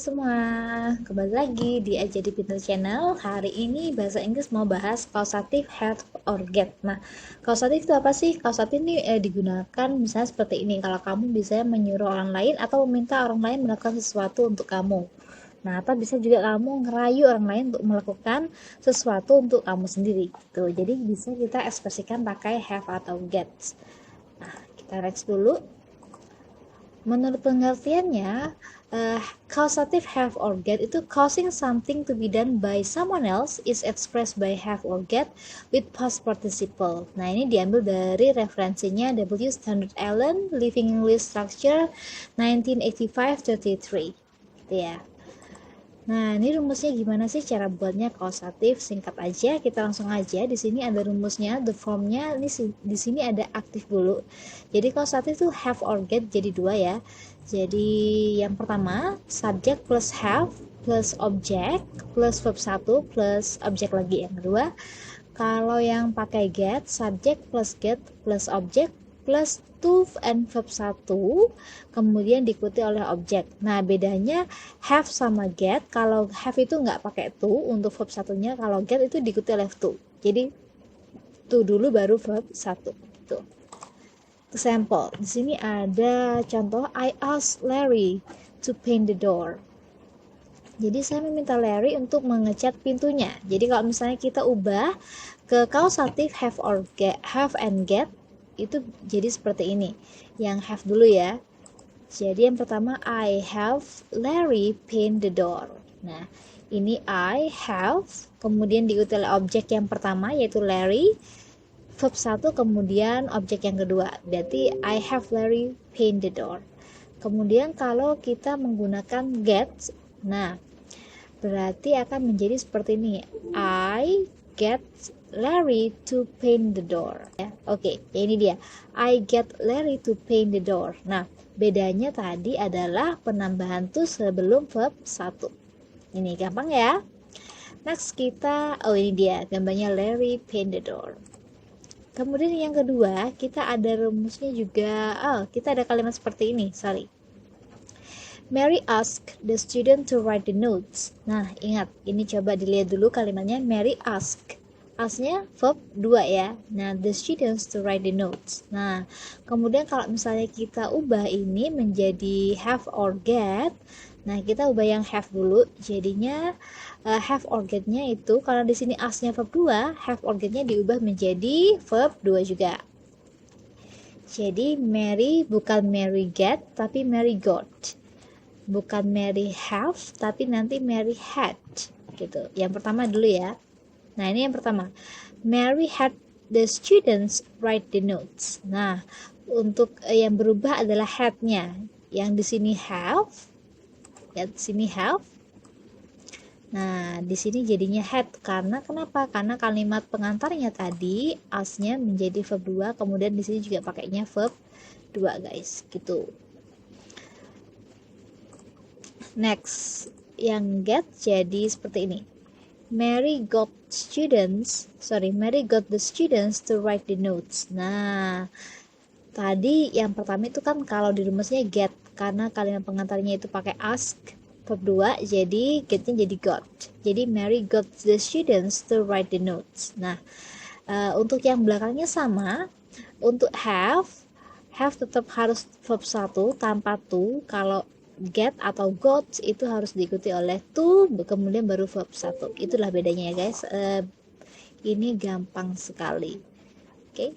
semua, kembali lagi di Aja di Pintar Channel. Hari ini bahasa Inggris mau bahas causative have or get. Nah, causative itu apa sih? Causative ini digunakan misalnya seperti ini. Kalau kamu bisa menyuruh orang lain atau meminta orang lain melakukan sesuatu untuk kamu. Nah, atau bisa juga kamu ngerayu orang lain untuk melakukan sesuatu untuk kamu sendiri. Gitu. Jadi bisa kita ekspresikan pakai have atau get. Nah, kita next dulu. Menurut pengertiannya, causative have or get itu causing something to be done by someone else is expressed by have or get with past participle. Nah, ini diambil dari referensinya W. Standard Allen, Living English Structure 1985-33. Gitu ya. Nah, ini rumusnya gimana sih cara buatnya causative? Singkat aja, kita langsung aja. Di sini ada rumusnya, the formnya. Ini di sini ada aktif dulu. Jadi causative itu have or get jadi dua ya. Jadi yang pertama subject plus have plus object plus verb 1 plus object lagi. Yang kedua, kalau yang pakai get, subject plus get plus object plus to and verb 1 kemudian diikuti oleh objek. Nah, bedanya have sama get, kalau have itu nggak pakai to untuk verb satunya, kalau get itu diikuti oleh to. Jadi to dulu baru verb 1 gitu. Sampel. Di sini ada contoh, I asked Larry to paint the door. Jadi saya meminta Larry untuk mengecat pintunya. Jadi kalau misalnya kita ubah ke causative have or get, have and get, itu jadi seperti ini. Yang have dulu ya. Jadi yang pertama, I have Larry paint the door. Nah, ini I have, kemudian diikuti oleh objek yang pertama yaitu Larry, verb 1 kemudian objek yang kedua. Berarti I have Larry paint the door. Kemudian kalau kita menggunakan get, nah berarti akan menjadi seperti ini. I get Larry to paint the door. Ya, oke, ya ini dia. I get Larry to paint the door. Nah, bedanya tadi adalah penambahan to sebelum verb 1. Ini gampang ya. Next kita, ini dia gambarnya Larry paint the door. Kemudian yang kedua, kita ada rumusnya juga. Kita ada kalimat seperti ini, Mary asked the student to write the notes. Nah, ingat, ini coba dilihat dulu kalimatnya. Mary asked. Asknya verb 2 ya. Nah, the students to write the notes. Nah, kemudian kalau misalnya kita ubah ini menjadi have or get, nah kita ubah yang have dulu. Jadinya have or get-nya itu, karena di sini asknya verb 2, have or get-nya diubah menjadi verb 2 juga. Jadi Mary bukan Mary get, tapi Mary got. Bukan Mary have, tapi nanti Mary had. Gitu. Yang pertama dulu ya. Nah, ini yang pertama. Mary had the students write the notes. Nah, untuk yang berubah adalah had-nya. Yang di sini have. Ya, di sini have. Nah, di sini jadinya had. Karena kenapa? Karena kalimat pengantarnya tadi as-nya menjadi verb 2, kemudian di sini juga pakainya verb 2, guys. Gitu. Next, yang get jadi seperti ini. Mary got the students to write the notes. Nah, tadi yang pertama itu kan kalau di rumusnya get, karena kalimat pengantarnya itu pakai ask, verb 2, jadi getnya jadi got. Jadi Mary got the students to write the notes. Nah, untuk yang belakangnya sama, untuk have tetap harus verb 1 tanpa to. Kalau get atau got itu harus diikuti oleh to, kemudian baru verb 1. Itulah bedanya ya guys. Ini gampang sekali. Oke.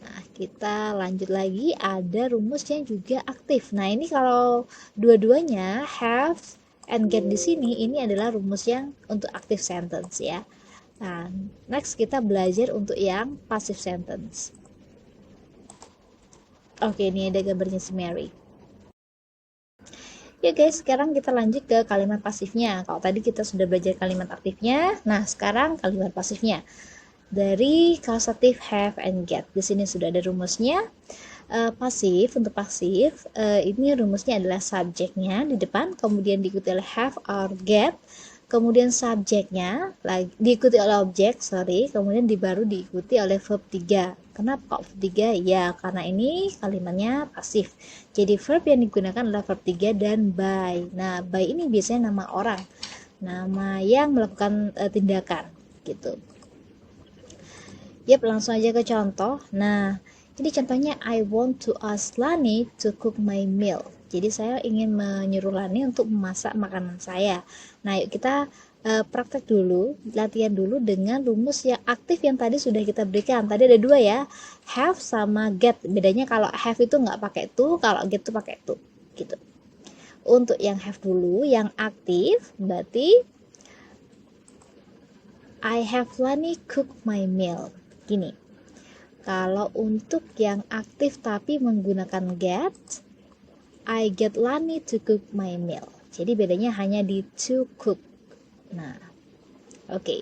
Nah, kita lanjut lagi. Ada rumusnya juga aktif. Nah, ini kalau dua-duanya have and get di sini, ini adalah rumus yang untuk active sentence ya. Nah, next kita belajar untuk yang passive sentence. Oke, ini ada gambarnya si Mary. Ya guys, sekarang kita lanjut ke kalimat pasifnya. Kalau tadi kita sudah belajar kalimat aktifnya, nah sekarang kalimat pasifnya. Dari causative have and get. Di sini sudah ada rumusnya. Pasif, untuk pasif, ini rumusnya adalah subjeknya di depan, kemudian diikuti oleh have or get, kemudian subjeknya diikuti oleh objek, kemudian baru diikuti oleh verb 3. Kenapa kok verb 3? Ya, karena ini kalimatnya pasif. Jadi verb yang digunakan adalah verb 3 dan by. Nah, by ini biasanya nama orang, nama yang melakukan tindakan gitu. Yap, langsung aja ke contoh. Nah, ini contohnya, I want to ask Lani to cook my meal. Jadi saya ingin menyuruh Lani untuk memasak makanan saya. Nah, yuk kita praktek dulu, latihan dulu dengan rumus yang aktif yang tadi sudah kita berikan. Tadi ada 2 ya, have sama get. Bedanya kalau have itu nggak pakai to, kalau get itu pakai to gitu. Untuk yang have dulu, yang aktif berarti I have Lani cook my meal. Gini, kalau untuk yang aktif tapi menggunakan get, I get Lani to cook my meal. Jadi bedanya hanya di to cook. Nah, oke.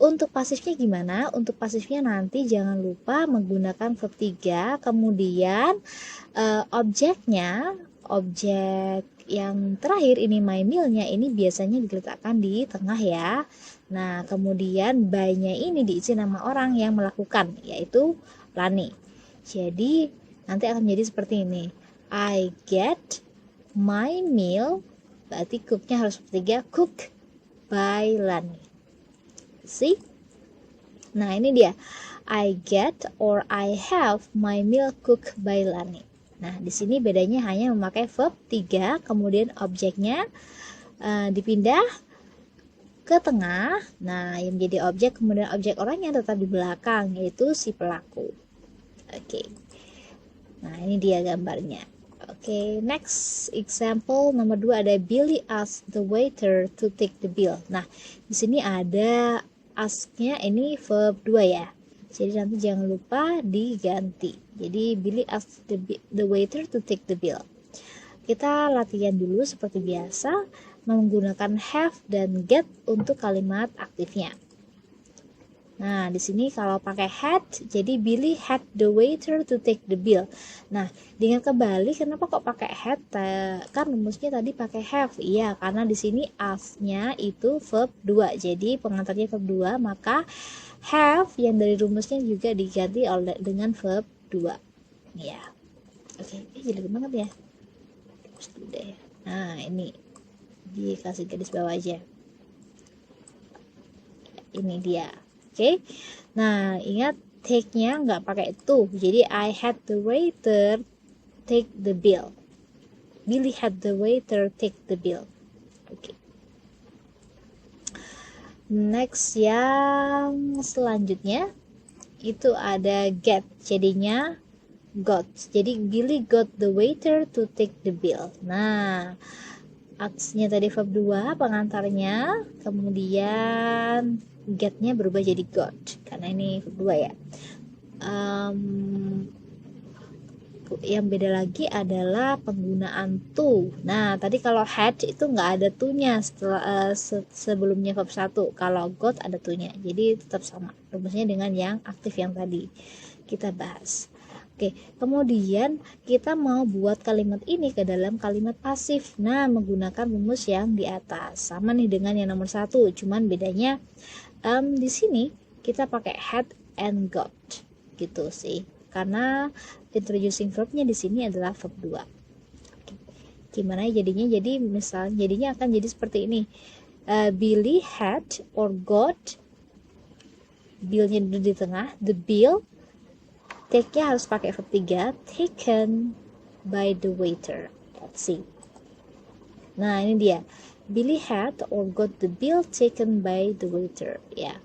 Untuk pasifnya gimana? Untuk pasifnya nanti jangan lupa menggunakan verb 3, kemudian objeknya, objek yang terakhir ini my meal-nya ini biasanya diletakkan di tengah ya. Nah, kemudian by-nya ini diisi nama orang yang melakukan, yaitu Lani. Jadi nanti akan menjadi seperti ini. I get my meal, berarti cook-nya harus verb 3, cook by Lani. See? Nah, ini dia. I get or I have my meal cooked by Lani. Nah, di sini bedanya hanya memakai verb 3, kemudian objeknya dipindah ke tengah. Nah, yang menjadi objek, kemudian objek orangnya tetap di belakang, yaitu si pelaku. Oke. Nah, ini dia gambarnya. Oke, next example nomor 2 ada Billy asked the waiter to take the bill. Nah, di sini ada ask-nya ini verb 2 ya. Jadi nanti jangan lupa diganti. Jadi Billy asked the waiter to take the bill. Kita latihan dulu seperti biasa menggunakan have dan get untuk kalimat aktifnya. Nah, di sini kalau pakai had, jadi Billy had the waiter to take the bill. Nah, dengan kebalik, kenapa kok pakai had? Kan rumusnya tadi pakai have. Iya, karena di sini ask-nya itu verb 2. Jadi pengantarnya verb 2, maka have yang dari rumusnya juga diganti dengan verb 2. Ya. Oke, jelek banget ya. Nah, ini dikasih garis bawah aja. Ini dia. Oke, nah ingat take-nya nggak pakai to, jadi I had the waiter take the bill. Billy had the waiter take the bill. Oke. Next yang selanjutnya itu ada get, jadinya got. Jadi Billy got the waiter to take the bill. Nah, aksinya tadi verb 2, pengantarnya, kemudian get-nya berubah jadi got karena ini verb 2 ya. Yang beda lagi adalah penggunaan to. Nah, tadi kalau had itu nggak ada to-nya setelah sebelumnya verb 1. Kalau got ada to-nya. Jadi tetap sama rumusnya dengan yang aktif yang tadi kita bahas. Oke, kemudian kita mau buat kalimat ini ke dalam kalimat pasif. Nah, menggunakan rumus yang di atas. Sama nih dengan yang nomor 1, cuman bedanya di sini kita pakai had and got gitu sih. Karena introducing verbnya di sini adalah verb 2. Oke. Gimana jadinya? Jadi misalnya jadinya akan jadi seperti ini. Billy had or got, bill-nya duduk di tengah, the bill, take-nya harus pakai verb 3, taken by the waiter. Let's see. Nah, ini dia. Billy had or got the bill taken by the waiter. Ya.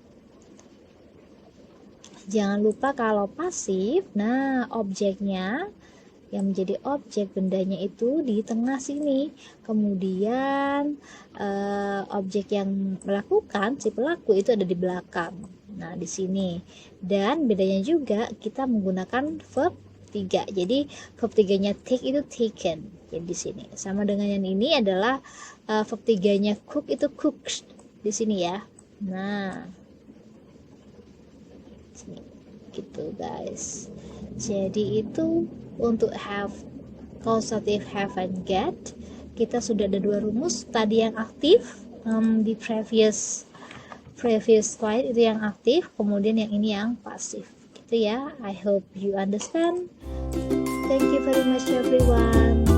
Jangan lupa kalau pasif, nah objeknya yang menjadi objek bendanya itu di tengah sini. Kemudian objek yang melakukan, si pelaku itu ada di belakang. Nah, di sini. Dan bedanya juga kita menggunakan verb 3. Jadi verb 3-nya take itu taken. Jadi di sini. Sama dengan yang ini adalah verb 3-nya cook itu cooked di sini ya. Nah, sini gitu guys. Jadi itu untuk have, causative have and get. Kita sudah ada 2 rumus. Tadi yang aktif di previous slide itu yang aktif, kemudian yang ini yang pasif gitu ya. I hope you understand. Thank you very much everyone.